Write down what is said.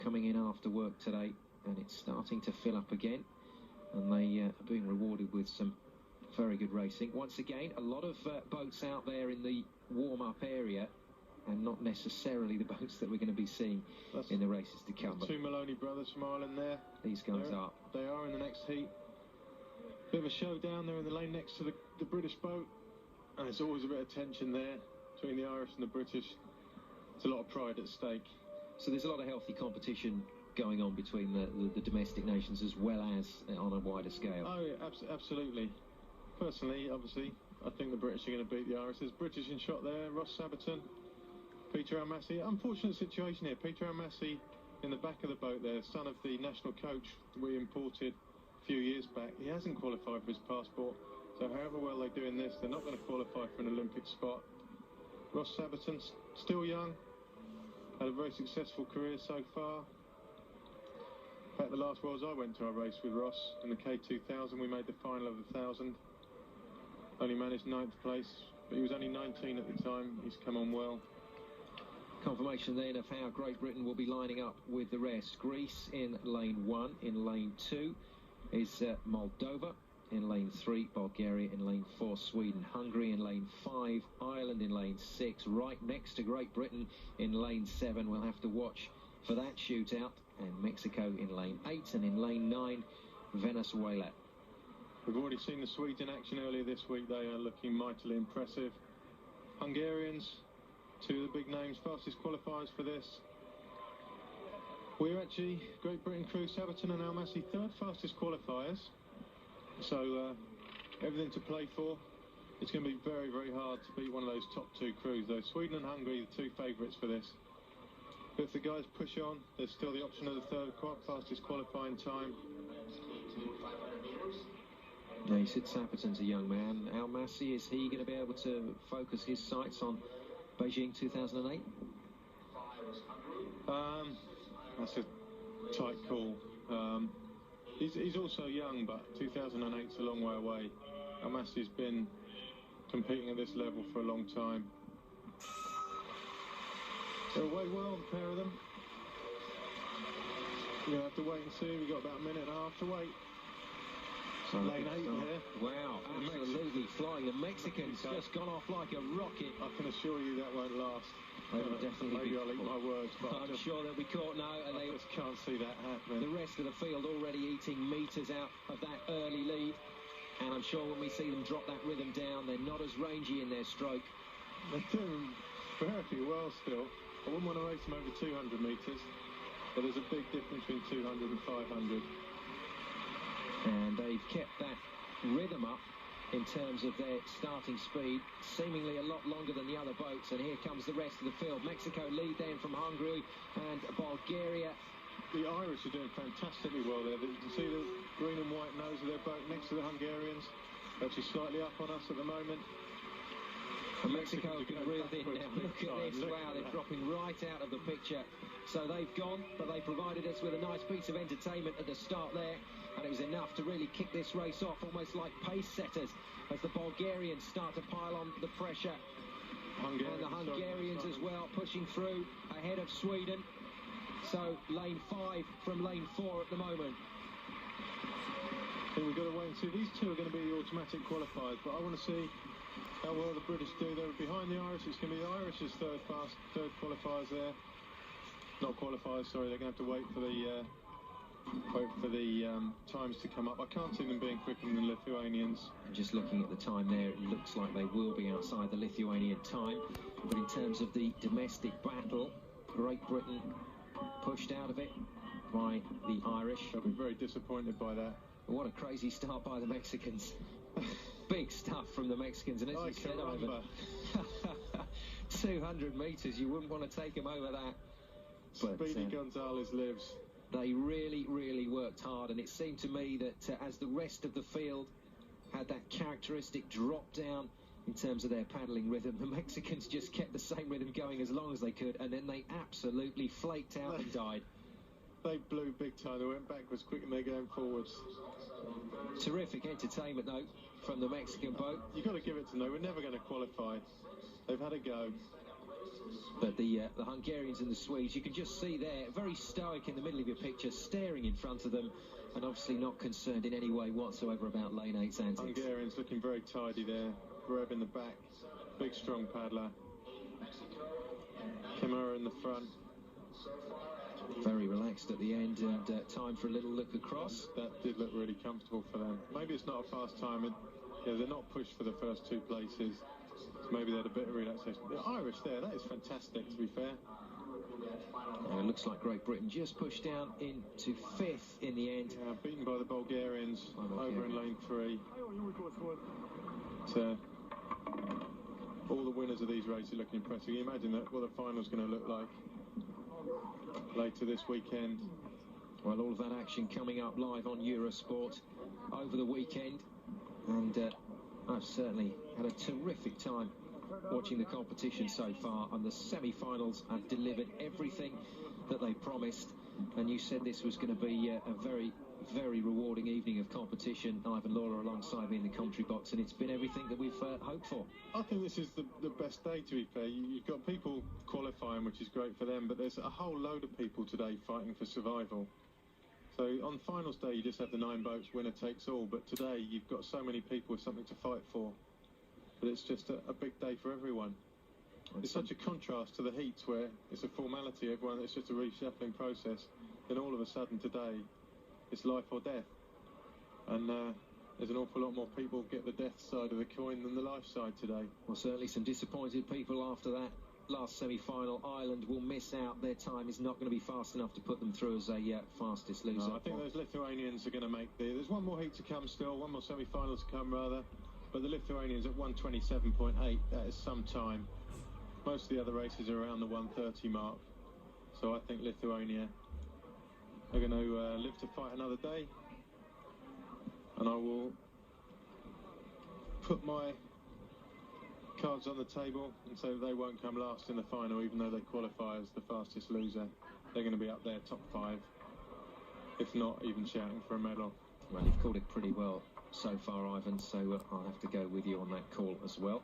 coming in after work today, and it's starting to fill up again, and they are being rewarded with some very good racing. Once again, a lot of boats out there in the warm-up area, and not necessarily the boats that we're going to be seeing in the races to come. Two Maloney brothers from Ireland there. These guys are. They are in the next heat. Bit of a showdown there in the lane next to the British boat, and there's always a bit of tension there between the Irish and the British. There's a lot of pride at stake. So there's a lot of healthy competition going on between the domestic nations as well as on a wider scale. Oh, yeah, absolutely. Personally, obviously, I think the British are going to beat the Irish. There's British in shot there, Ross Sabaton, Peter Almassi. Unfortunate situation here. Peter Almassi in the back of the boat there, son of the national coach we imported a few years back. He hasn't qualified for his passport, so however well they do in this, they're not going to qualify for an Olympic spot. Ross Sabaton, still young, had a very successful career so far. In fact, the last Worlds I went to, I raced with Ross in the K2000. We made the final of the 1000. Only managed 9th place, but he was only 19 at the time. He's come on well. Confirmation then of how Great Britain will be lining up with the rest. Greece in lane 1. In lane 2 is Moldova. In lane 3, Bulgaria. In lane 4, Sweden. Hungary in lane 5. Ireland in lane 6. Right next to Great Britain in lane 7. We'll have to watch for that shootout. And Mexico in lane 8. And in lane 9, Venezuela. We've already seen the Swedes in action earlier this week. They are looking mightily impressive. Hungarians, two of the big names, fastest qualifiers for this. We're actually, Great Britain crew, Sabaton and Almassi, third fastest qualifiers. So everything to play for. It's going to be very, very hard to beat one of those top two crews, though. Sweden and Hungary, the two favourites for this. But if the guys push on, there's still the option of the third fastest qualifying time. Yeah, you said Sabaton's a young man. Almassi, is he going to be able to focus his sights on Beijing 2008? That's a tight call. He's also young, but 2008's a long way away. Almassi's been competing at this level for a long time. They're away well, the pair of them. You'll have to wait and see. We've got about a minute and a half to wait. Lane 8 here. Wow, absolutely flying. The Mexicans just gone off like a rocket. I can assure you that won't last. They will definitely maybe I'll eat my words, but I'm sure they'll be caught now, and I just can't see that happening. The rest of the field already eating metres out of that early lead, and I'm sure when we see them drop that rhythm down, they're not as rangy in their stroke. They're doing very well still. I wouldn't want to race them over 200 metres, but there's a big difference between 200 and 500. And they've kept that rhythm up in terms of their starting speed, seemingly a lot longer than the other boats. And here comes the rest of the field. Mexico lead then from Hungary and Bulgaria. The Irish are doing fantastically well there. You can see the green and white nose of their boat next to the Hungarians. Actually slightly up on us at the moment. And Mexico have been reeled in now. Look at this. Wow, they're dropping right out of the picture. So they've gone, but they provided us with a nice piece of entertainment at the start there. And it was enough to really kick this race off, almost like pace setters, as the Bulgarians start to pile on the pressure. And the Hungarians as well, pushing through ahead of Sweden. So lane 5 from lane 4 at the moment. I think we've got to wait and see. These two are going to be the automatic qualifiers, but I want to see how well the British do. They're behind the Irish. It's going to be the Irish's third qualifiers there. Not qualifiers, sorry. They're going to have to wait for the times to come up. I can't see them being quicker than the Lithuanians. Just looking at the time there, it looks like they will be outside the Lithuanian time. But in terms of the domestic battle, Great Britain pushed out of it by the Irish. I'll be very disappointed by that. What a crazy start by the Mexicans. Big stuff from the Mexicans, and as you said, over 200 metres, you wouldn't want to take them over that. But Speedy Gonzalez lives. They really, really worked hard, and it seemed to me that as the rest of the field had that characteristic drop down in terms of their paddling rhythm, the Mexicans just kept the same rhythm going as long as they could, and then they absolutely flaked out and died. They blew big time. They went backwards quick and they're going forwards. Terrific entertainment, though, from the Mexican boat. You've got to give it to them. We're never going to qualify. They've had a go. But the Hungarians and the Swedes, you can just see there, very stoic in the middle of your picture, staring in front of them, and obviously not concerned in any way whatsoever about lane 8's antics. Hungarians looking very tidy there. Greb in the back, big strong paddler. Kimura in the front. Very relaxed at the end, and time for a little look across. That did look really comfortable for them. Maybe it's not a fast time. They're not pushed for the first 2 places. Maybe they had a bit of relaxation. The Irish there, that is fantastic, to be fair. And it looks like Great Britain just pushed down into 5th in the end. Yeah, beaten by the Bulgarians over in lane 3. So, all the winners of these races are looking impressive. Can you imagine what the final's going to look like later this weekend? Well, all of that action coming up live on Eurosport over the weekend. And I've certainly had a terrific time watching the competition so far, and the semi-finals have delivered everything that they promised. And you said this was going to be a very, very rewarding evening of competition. Ivan Lawler alongside me in the commentary box, and it's been everything that we've hoped for. I think this is the best day, to be fair. You've got people qualifying, which is great for them, but there's a whole load of people today fighting for survival. So on finals day, you just have the 9 boats, winner takes all, but today you've got so many people with something to fight for. But it's just a big day for everyone. It's such a contrast to the heats where it's a formality, it's just a reshuffling process. Then all of a sudden today, it's life or death. And there's an awful lot more people get the death side of the coin than the life side today. Well, certainly some disappointed people after that last semi-final. Ireland will miss out. Their time is not going to be fast enough to put them through as a fastest loser. No, I think those Lithuanians are going to make there's one more heat to come still, one more semi-final to come rather. But the Lithuanians at 127.8, that is some time. Most of the other races are around the 130 mark. So I think Lithuania are going to live to fight another day. And I will put my cards on the table and say they won't come last in the final, even though they qualify as the fastest loser. They're going to be up there, top 5. If not, even shouting for a medal. Well, you've called it pretty well so far, Ivan, so I'll have to go with you on that call as well.